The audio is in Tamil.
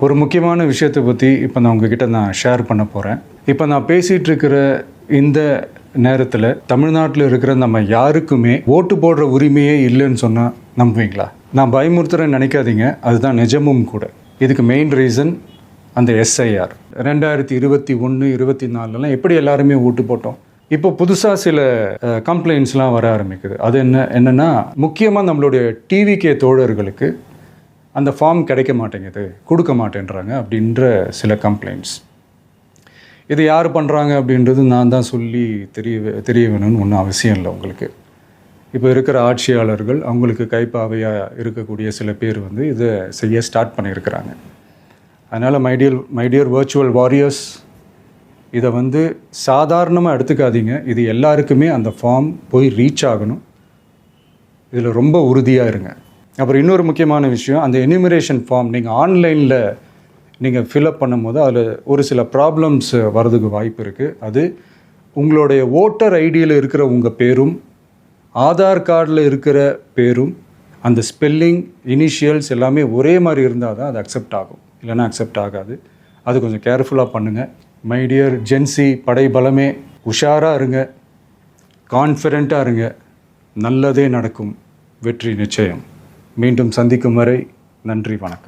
ஒரு முக்கியமான விஷயத்தை பற்றி இப்போ நான் உங்ககிட்ட ஷேர் பண்ண போகிறேன். இப்போ நான் பேசிகிட்டு இருக்கிற இந்த நேரத்தில் தமிழ்நாட்டில் இருக்கிற நம்ம யாருக்குமே ஓட்டு போடுற உரிமையே இல்லைன்னு சொன்னால் நம்புவீங்களா? நான் பயமுறுத்துறேன்னு நினைக்காதீங்க, அதுதான் நிஜமும் கூட. இதுக்கு மெயின் ரீசன் அந்த எஸ்ஐஆர் 2021, 24 எப்படி எல்லாருமே ஓட்டு போட்டோம். இப்போ புதுசாக சில கம்ப்ளைண்ட்ஸ்லாம் வர ஆரம்பிக்குது. அது என்னென்னா முக்கியமாக நம்மளுடைய டிவிகே தோழர்களுக்கு அந்த ஃபார்ம் கிடைக்க மாட்டேங்குது, கொடுக்க மாட்டேன்றாங்க அப்படின்ற சில கம்ப்ளைண்ட்ஸ். இது யார் பண்ணுறாங்க அப்படின்றது நான் தான் சொல்லி தெரிய வேணும்னு ஒன்றும் அவசியம் இல்லை உங்களுக்கு. இப்போ இருக்கிற ஆட்சியாளர்கள், அவங்களுக்கு கைப்பாவையாக இருக்கக்கூடிய சில பேர் இதை செய்ய ஸ்டார்ட் பண்ணியிருக்கிறாங்க. அதனால் மை டியர் வர்ச்சுவல் வாரியர்ஸ், இதை சாதாரணமாக எடுத்துக்காதீங்க. இது எல்லாருக்குமே அந்த ஃபார்ம் போய் ரீச் ஆகணும். இதில் ரொம்ப உறுதியாக இருங்க. அப்புறம் இன்னொரு முக்கியமான விஷயம், அந்த எனிமரேஷன் ஃபார்ம் நீங்கள் ஆன்லைனில் நீங்கள் ஃபில்அப் பண்ணும்போது அதில் ஒரு சில ப்ராப்ளம்ஸ் வர்றதுக்கு வாய்ப்பு இருக்குது. அது உங்களுடைய ஓட்டர் ஐடியில் இருக்கிற உங்கள் பேரும் ஆதார் கார்டில் இருக்கிற பேரும் அந்த ஸ்பெல்லிங், இனிஷியல்ஸ் எல்லாமே ஒரே மாதிரி இருந்தால் தான் அது அக்செப்ட் ஆகும், இல்லைன்னா அக்செப்ட் ஆகாது. அது கொஞ்சம் கேர்ஃபுல்லாக பண்ணுங்கள். மை டியர் ஜென்சி படை பலமே, உஷாராக இருங்க, கான்ஃபிடெண்ட்டாக இருங்க. நல்லதே நடக்கும், வெற்றி நிச்சயம். மீண்டும் சந்திக்கும் வரை நன்றி, வணக்கம்.